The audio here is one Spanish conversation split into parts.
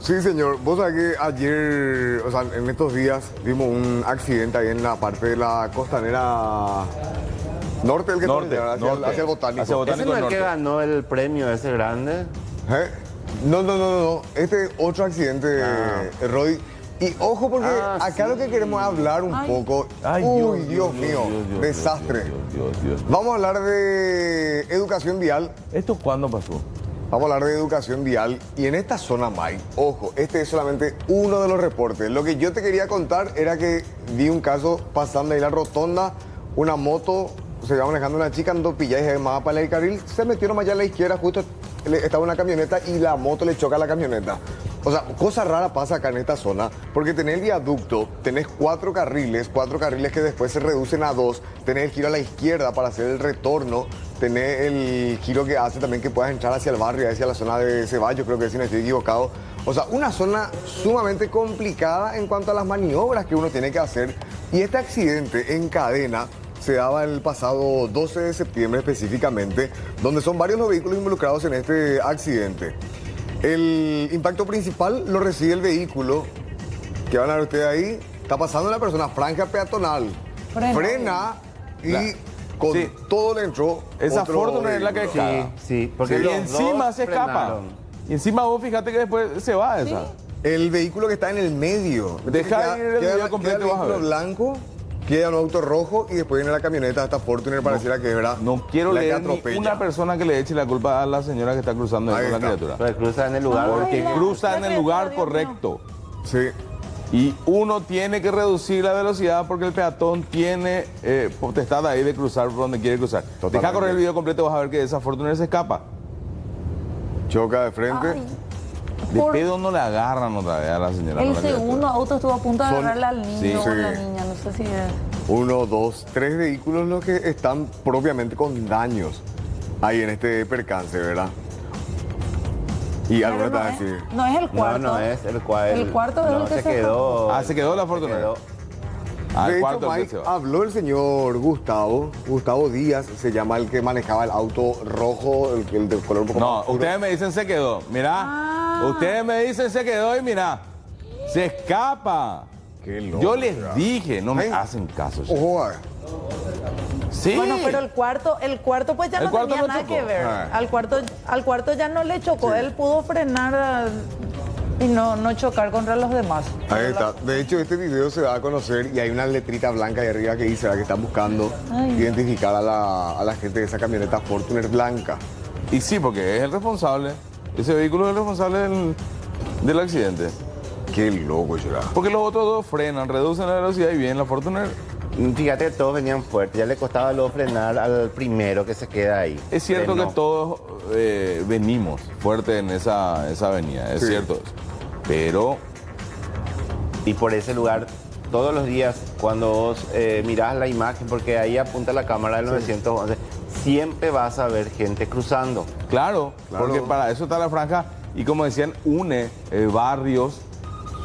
Sí, señor. Vos sabés que ayer, o sea, en estos días, vimos un accidente ahí en la parte de la costanera norte del que Norte, hacia el Botánico. Hacia ¿Ese Botánico no es del el que Norte. ganó el premio ese grande? ¿Eh? No. Este es otro accidente, Roy. Y ojo porque acá lo que queremos es hablar un poco. Ay, Uy, Dios mío, desastre. Dios. Vamos a hablar de educación vial. ¿Esto cuándo pasó? Vamos a hablar de educación vial. Y en esta zona, Mike, ojo, este es solamente uno de los reportes. Lo que yo te quería contar era que vi un caso pasando ahí la rotonda, una moto, se iba manejando una chica, andó pillada y se llamaba para el carril, se metió nomás allá a la izquierda, justo estaba una camioneta y la moto le choca a la camioneta. O sea, cosa rara pasa acá en esta zona, porque tenés el viaducto, tenés cuatro carriles que después se reducen a dos, tenés el giro a la izquierda para hacer el retorno, tenés el giro que hace también que puedas entrar hacia el barrio, hacia la zona de Ceballos, creo que si no estoy equivocado. O sea, una zona sumamente complicada en cuanto a las maniobras que uno tiene que hacer. Y este accidente en cadena se daba el pasado 12 de septiembre específicamente, donde son varios los vehículos involucrados en este accidente. El impacto principal lo recibe el vehículo, que van a ver ustedes ahí, está pasando una persona, franja peatonal, frena y con Sí. todo le entró. Esa otro Fortuner es la que vehículo. caga. Sí, porque Y los encima dos se escapa. frenaron. Y encima vos fíjate que después se va esa. El vehículo que está en el medio. Deja ir el video completo, el vas a vehículo ver. blanco, queda un auto rojo y después viene la camioneta, esta Fortuner pareciera que es verdad. No quiero la que leer ni atropella. una persona que le eche la culpa a la señora que está cruzando ahí Ahí con la está. criatura. Pero cruza en el lugar. Porque la- cruza en el la lugar criatura, Dios correcto. Sí. Y uno tiene que reducir la velocidad porque el peatón tiene potestad ahí de cruzar por donde quiere cruzar. Totalmente. Deja correr el video completo, vas a ver que esa Fortuner se escapa. Choca de frente. Ay, De por- pedo no la agarran otra vez a la señora. el con la criatura. segundo auto estuvo a punto de Son- agarrarle al niño sí, o a la sí. niña, no sé si es. 1, 2, 3 vehículos los que están propiamente con daños ahí en este percance, ¿verdad? Y Pero alguna no, te va a es, decir. no es el cuarto. No es el cuarto. El cuarto es no, el que se se quedó. Ah, se quedó la se Fortuner. quedó. Ah, De el hecho, cuarto que Mike, se va. habló el señor Gustavo Díaz, se llama el que manejaba el auto rojo, el de color un poco No, más oscuro. ustedes me dicen se quedó. Mirá. Ah. Ustedes me dicen se quedó y mirá. Se escapa. Qué loco, Yo les ¿verdad? dije, no me Ay. hacen caso. Ojo, a ver. Sí. Bueno, pero el cuarto pues ya El no cuarto tenía no nada chocó. que ver. Ah. Al cuarto ya no le chocó, él pudo frenar y no chocar contra los demás. Ahí está. De hecho, este video se va a conocer y hay una letrita blanca ahí arriba que dice que están buscando Ay. identificar a la gente de esa camioneta Fortuner blanca. Y sí, porque es el responsable. Ese vehículo es el responsable del accidente. Qué loco, será. Porque los otros dos frenan, reducen la velocidad y bien la Fortuner. Fíjate que todos venían fuertes. Ya le costaba luego frenar al primero que se queda ahí. Es cierto Frenó. que todos venimos fuerte en esa avenida, es Sí. cierto eso. Pero Y por ese lugar, todos los días, cuando vos mirás la imagen, porque ahí apunta la cámara del 911, siempre vas a ver gente cruzando. claro, Claro. porque para eso está la franja y como decían, une barrios.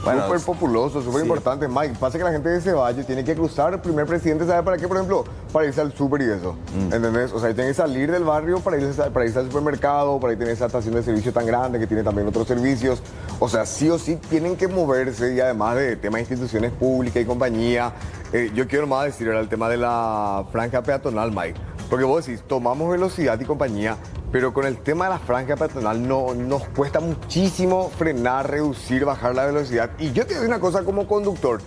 Bueno, Súper populoso, súper sí. importante, Mike. Pasa que la gente de Ceballos tiene que cruzar. El primer presidente, ¿sabe para qué? Por ejemplo, para irse al súper y eso. ¿Entendés? O sea, tiene que salir del barrio para irse al supermercado, para ir tener esa estación de servicio tan grande que tiene también otros servicios. O sea, sí o sí tienen que moverse y además de temas de instituciones públicas y compañía. Yo quiero más decir ahora el tema de la franja peatonal, Mike. Porque vos decís, tomamos velocidad y compañía, pero con el tema de la franja peatonal nos cuesta muchísimo frenar, reducir, bajar la velocidad. Y yo te digo una cosa como conductor,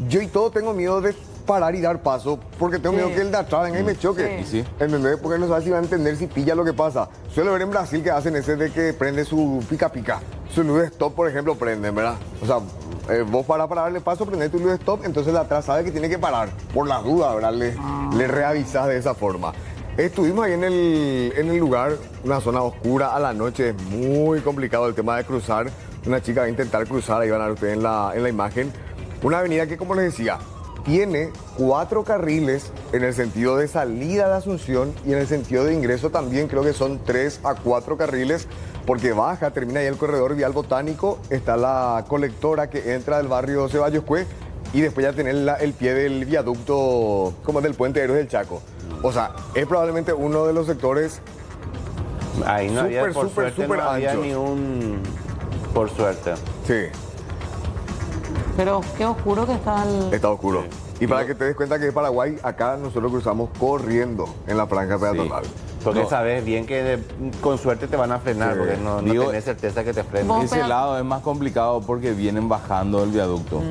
yo y todo tengo miedo de parar y dar paso, porque tengo miedo que el de atrás venga y me choque. Sí. ¿Entendés? Porque no sabes si va a entender si pilla lo que pasa. Suelo ver en Brasil que hacen ese de que prende su pica pica. Su luz de stop, por ejemplo, prenden, ¿verdad? O sea, vos para darle paso, prendés tu luz de stop, entonces el de atrás sabe que tiene que parar. Por las dudas, ¿verdad? Le reavisas de esa forma. Estuvimos ahí en el lugar, una zona oscura a la noche, es muy complicado el tema de cruzar. Una chica va a intentar cruzar, ahí van a ver ustedes en la imagen. Una avenida que, como les decía, tiene 4 carriles en el sentido de salida de Asunción y en el sentido de ingreso también creo que son 3 a 4 carriles, porque baja, termina ahí el corredor vial botánico, está la colectora que entra del barrio Ceballos Cue y después ya tener el pie del viaducto como del puente Héroes del Chaco. O sea, es probablemente uno de los sectores. Ahí no había, Súper, por súper, suerte, súper no había anchos. ni un... Por suerte. Sí, Pero qué oscuro que está el... está oscuro. Y para que te des cuenta que de Paraguay, acá nosotros cruzamos corriendo en la franja peatonal. Porque No. sabes bien que con suerte te van a frenar, Sí. porque no Digo, tenés certeza que te frenen. Vos- Ese pero- lado es más complicado porque vienen bajando el viaducto.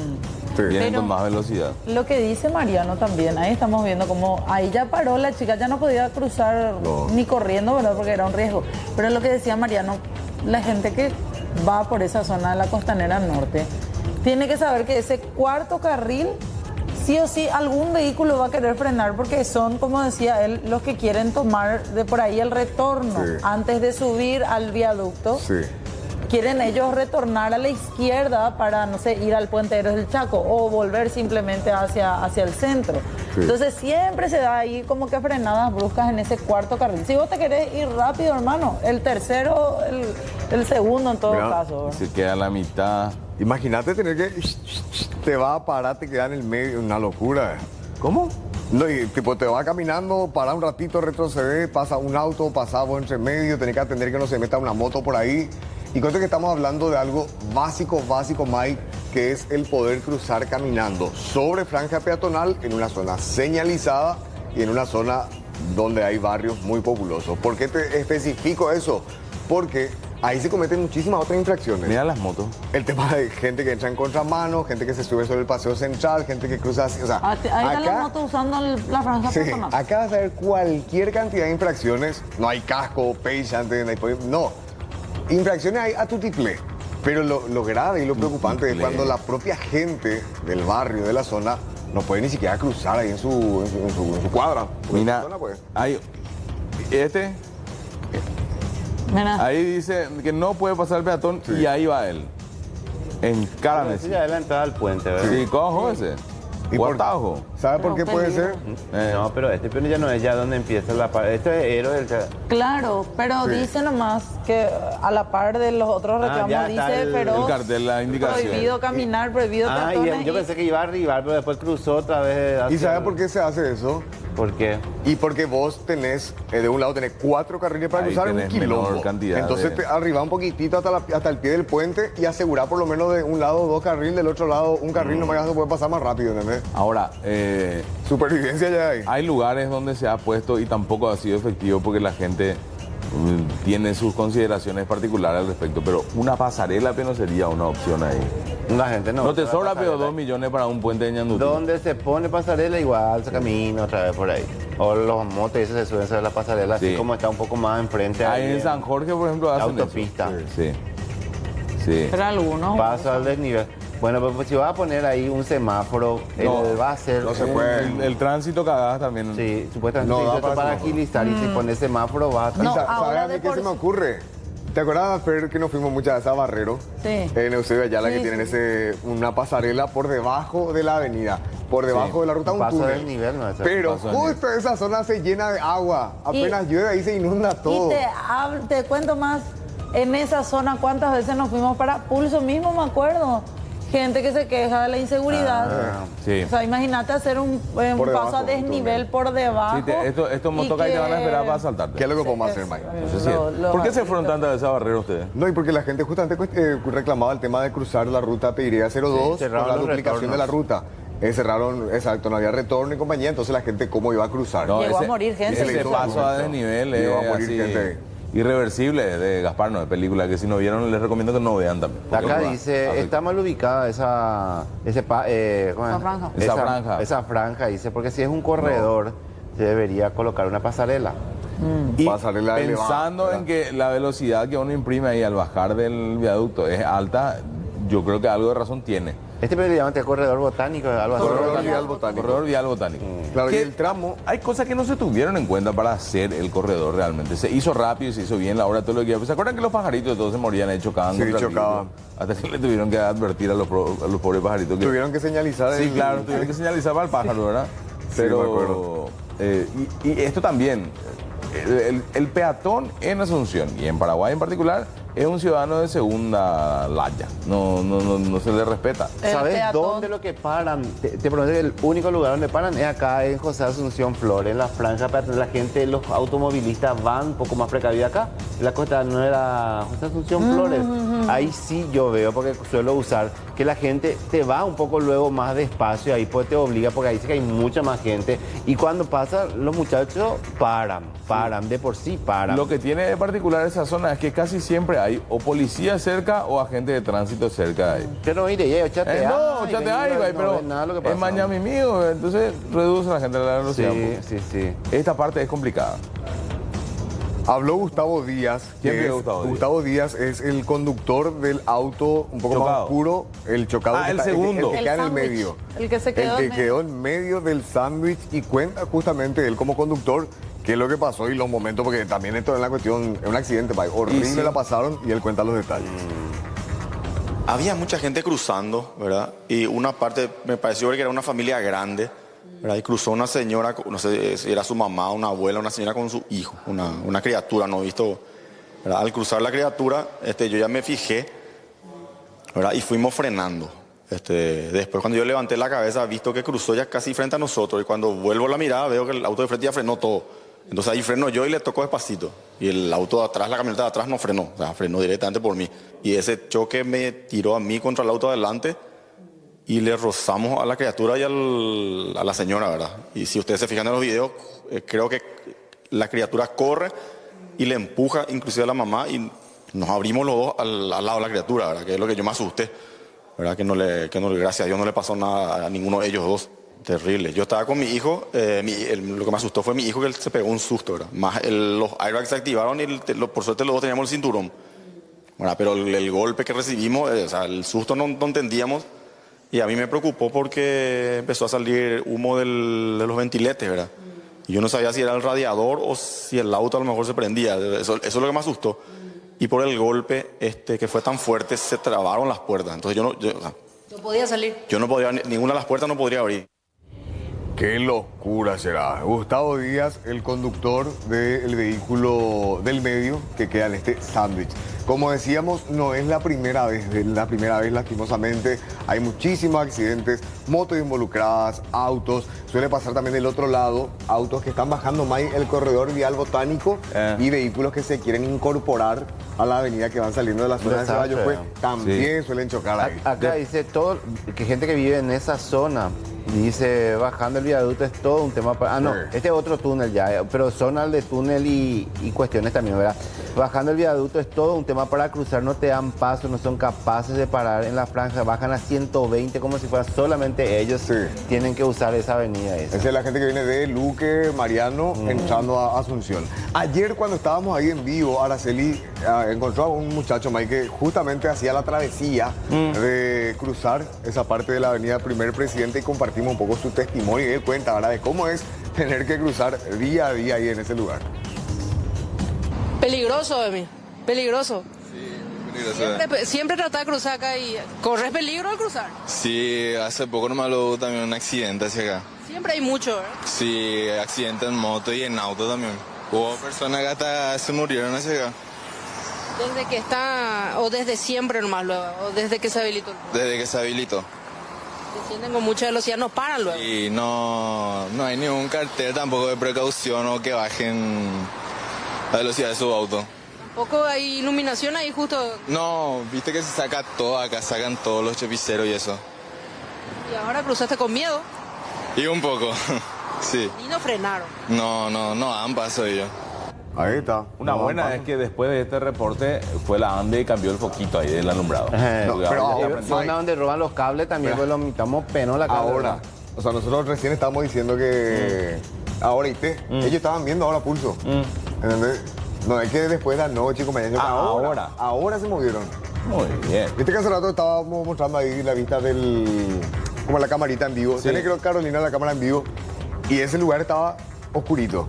Sí. Vienen Pero- con más velocidad. Lo que dice Mariano también, ahí estamos viendo como ahí ya paró la chica, ya no podía cruzar No. ni corriendo, ¿verdad? Porque era un riesgo. Pero lo que decía Mariano, la gente que va por esa zona de la costanera norte, tiene que saber que ese cuarto carril, sí o sí, algún vehículo va a querer frenar porque son, como decía él, los que quieren tomar de por ahí el retorno Sí. antes de subir al viaducto. Sí. Quieren ellos retornar a la izquierda para, no sé, ir al Puente Héroes del Chaco o volver simplemente hacia el centro. Sí. Entonces siempre se da ahí como que frenadas bruscas en ese cuarto carril. Si vos te querés ir rápido, hermano, el tercero, el segundo en todo Mira, caso. ¿verdad? Se queda a la mitad. Imagínate tener que... Te va a parar, te queda en el medio, una locura. ¿Cómo? No, y tipo, te va caminando, para un ratito, retroceder, pasa un auto, pasa vos entre medio, tenés que atender que no se meta una moto por ahí. Y creo que estamos hablando de algo básico, Mike, que es el poder cruzar caminando sobre franja peatonal en una zona señalizada y en una zona donde hay barrios muy populosos. ¿Por qué te especifico eso? Porque ahí se cometen muchísimas otras infracciones. Mira las motos. El tema de gente que entra en contramano, gente que se sube sobre el paseo central, gente que cruza así, o sea, Ahí está la moto usando la franja sí, peatonal. acá vas a ver cualquier cantidad de infracciones. No hay casco, page, no. Infracciones hay a tutiplé. Pero lo grave y lo preocupante es Tutiplé. cuando la propia gente del barrio, de la zona, no puede ni siquiera cruzar ahí en su cuadra. Porque en Mira, su zona, pues. hay Mira. ahí dice que no puede pasar el peatón Sí. y ahí va él. En cara Pero esa ya es la entrada al puente, ¿verdad? Sí, cojo ese. ¿Y por- Cuartajo. ¿Sabe por qué Pero puede peligro. ser? No, pero este pero ya no es ya donde empieza la parte. Esto es héroe del... Claro, pero Sí. dice nomás que a la par de los otros reclamos ya está dice el feroz, El cartel, la indicación. prohibido caminar, prohibido Ah, peatones y yo pensé que iba a arribar, pero después cruzó otra vez. ¿Y hacia sabe el- por qué se hace eso? ¿Por qué? Y porque vos tenés, de un lado tenés 4 carriles para Ahí cruzar un tenés quilombo. menor cantidad Entonces de- te arriba un poquitito hasta el pie del puente y asegurar por lo menos de un lado 2 carriles, del otro lado un carril, no me se puede pasar más rápido, ¿entendés? Ahora, Supervivencia ya hay. hay lugares donde se ha puesto y tampoco ha sido efectivo porque la gente tiene sus consideraciones particulares al respecto, pero una pasarela pero no sería una opción ahí. La gente no. No te usa la sobra pero pasarela. 2 millones para un puente de Ñandutí. Donde se pone pasarela igual se camina otra vez por ahí. O los motos esos se suben sobre la pasarela, así Sí. como está un poco más enfrente. Ahí ahí en San Jorge, por ejemplo, hacen eso. autopista. Sí. Sí. Pero algunos. Paso al desnivel. Bueno, pues si vas a poner ahí un semáforo, va a ser... no se puede. El tránsito cagás también. Sí, supuestamente No se da hizo esto para para semáforo. agilizar y si pones semáforo vas a... ¿Y No, ¿Sabes ahora a mí de qué por se me sí. ocurre? ¿Te acordás, Fer, que nos fuimos muchas veces a Barrero? Sí. En Eusebio Ayala, Sí, que tienen sí. una pasarela por debajo de la avenida, por debajo Sí. de la ruta, un Paso túnel. del nivel, no es Pero paso del justo esa zona se llena de agua. Apenas llueve ahí se inunda todo. Y te cuento más, en esa zona cuántas veces nos fuimos para Pulso mismo, me acuerdo. Gente que se queja de la inseguridad. Sí. O sea, imagínate hacer un Por paso debajo, a un desnivel túnel. por debajo. Sí, estos y motocarros te van a que- esperar para asaltarte. ¿Qué es lo que podemos hacer, Mike? No sé si- ¿Por qué se fueron tantas veces a Barrero ustedes? No, y porque la gente justamente reclamaba el tema de cruzar la ruta Pediría 02 cerraron con la los duplicación de la ruta. Cerraron, exacto, no había retorno y compañía, entonces la gente cómo iba a cruzar. No, Llegó a morir gente. Ese Llegó paso a mucho. desnivel Llegó a es morir así, gente. irreversible de Gaspar, no de película, que si no vieron les recomiendo que no vean también. Acá Porque va, dice, afecta. está mal ubicada ¿cómo es? Esa franja. Esa franja. Esa franja, dice, porque si es un corredor, se debería colocar una pasarela. Y Pasarela pensando elevada, en que la velocidad que uno imprime ahí al bajar del viaducto es alta, yo creo que algo de razón tiene. Este pero le llaman el corredor botánico, algo así. Corredor vial botánico. Corredor vial botánico. Claro, y Que el tramo, hay cosas que no se tuvieron en cuenta para hacer el corredor realmente. Se hizo rápido y se hizo bien la hora todo lo que ¿Se acuerdan que los pajaritos todos se morían ahí chocaban? Sí, contra el chocaban. vidrio? Hasta que le tuvieron que advertir a los pobres pajaritos que... tuvieron que señalizar. Sí, claro, tuvieron que señalizar para el pájaro, ¿verdad? Sí, me acuerdo. Y esto también, el peatón en Asunción y en Paraguay en particular es un ciudadano de segunda laya, no se le respeta. El ¿Sabes peatón. dónde lo que paran? Te prometo que el único lugar donde paran es acá en José Asunción Flores, en la franja peatonal. La gente, los automovilistas van un poco más precavidos acá. En la costa no era José Asunción Flores. Ahí sí yo veo, porque suelo usar, que la gente te va un poco luego más despacio, ahí pues te obliga, porque ahí sí que hay mucha más gente. Y cuando pasa, los muchachos paran, de por sí paran. Lo que tiene de particular esa zona es que casi siempre hay o policía cerca o agentes de tránsito cerca de ahí. Pero mire, ya, chatear. No, chatear, pero nada lo que pasa. es Miami mío, entonces reduce la gente la velocidad. un poco. Sí. Esta parte es complicada. Habló Gustavo Díaz. ¿Quién que es es- Gustavo Díaz? Gustavo Díaz es el conductor del auto un poco más Chocado. oscuro, el chocado. Ah, que el está- segundo. El que El queda en el sándwich. medio. El que se quedó El en que medio. quedó en medio del sándwich y cuenta justamente él como conductor qué es lo que pasó y los momentos, porque también esto es la cuestión, es un accidente, pa, horrible sí. la pasaron y él cuenta los detalles. Había mucha gente cruzando, ¿verdad? Y una parte me pareció que era una familia grande, ¿verdad? Y cruzó una señora, no sé si era su mamá, una abuela, una señora con su hijo, una criatura, no he visto, ¿verdad? Al cruzar la criatura, yo ya me fijé, ¿verdad? Y fuimos frenando. Después cuando yo levanté la cabeza, he visto que cruzó ya casi frente a nosotros y cuando vuelvo la mirada veo que el auto de frente ya frenó todo. Entonces ahí freno yo y le tocó despacito. Y el auto de atrás, la camioneta de atrás no frenó, o sea, frenó directamente por mí. Y ese choque me tiró a mí contra el auto de adelante y le rozamos a la criatura y a la señora, ¿verdad? Y si ustedes se fijan en los videos, creo que la criatura corre y le empuja inclusive a la mamá y nos abrimos los dos al lado de la criatura, ¿verdad? Que es lo que yo me asusté, ¿verdad? Que gracias a Dios no le pasó nada a ninguno de ellos dos. Terrible. Yo estaba con mi hijo, lo que me asustó fue mi hijo, que él se pegó un susto, ¿verdad? Más los airbags se activaron y por suerte los dos teníamos el cinturón, ¿verdad? Pero el golpe que recibimos, o sea, el susto no entendíamos y a mí me preocupó porque empezó a salir humo de los ventiletes, ¿verdad? Y yo no sabía si era el radiador o si el auto a lo mejor se prendía. Eso es lo que me asustó. Y por el golpe que fue tan fuerte se trabaron las puertas. Entonces o sea, No podía salir. yo no podía, ninguna de las puertas no podría abrir. Qué locura será. Gustavo Díaz, el conductor del vehículo del medio que queda en este sándwich. Como decíamos, no es la primera vez, lastimosamente. Hay muchísimos accidentes, motos involucradas, autos. Suele pasar también del otro lado, autos que están bajando más el corredor vial botánico y vehículos que se quieren incorporar a la avenida que van saliendo de la zona de Desastre. Ceballos, pues también suelen chocar ahí. Acá dice todo, que gente que vive en esa zona, dice, bajando el viaducto es todo un tema para... Ah, no, Sí. este es otro túnel ya, pero zona de túnel y cuestiones también, ¿verdad? Bajando el viaducto es todo un tema para cruzar, no te dan paso, no son capaces de parar en la franja, bajan a 120 como si fuera solamente ellos, Sí. tienen que usar esa avenida esa. Esa es la gente que viene de Luque, Mariano, entrando a Asunción. Ayer cuando estábamos ahí en vivo, Araceli encontró a un muchacho, Mike, que justamente hacía la travesía de cruzar esa parte de la avenida Primer Presidente y compartimos un poco su testimonio y él cuenta, ¿verdad?, de cómo es tener que cruzar día a día ahí en ese lugar. Peligroso, Emi. Peligroso. Peligroso. Siempre trata de cruzar acá y corres peligro al cruzar. Sí, hace poco nomás hubo también un accidente hacia acá. Siempre hay mucho, ¿verdad? Sí, accidente en moto y en auto también. Hubo personas que hasta se murieron hacia acá. Desde que está, o desde siempre nomás luego, o desde que se habilitó. Desde que se habilitó. Se sienten con mucha velocidad, no paran luego. Y no hay ningún cartel tampoco de precaución o que bajen la velocidad de su auto. Tampoco hay iluminación ahí justo. No, viste que se saca todo acá, sacan todos los chapiceros y eso. Y ahora cruzaste con miedo Y un poco, sí. y no frenaron. No dan paso ellos. Ahí está. Una No, buena pasa. es que después de este reporte fue la ANDE y cambió el foquito ahí del alumbrado. No, Porque pero ahora ya ahora- aprendió. Zona donde roban los cables también, pues lo mitamos peno la cara. Ahora, o sea, nosotros recién estábamos diciendo que ahora ellos estaban viendo ahora pulso. ¿Entendés? No es que después de la noche, compañeros. Ahora se movieron. Muy bien. Viste que hace rato estábamos mostrando ahí la vista como la camarita en vivo. Sí. Tiene creo Carolina la cámara en vivo y ese lugar estaba oscurito.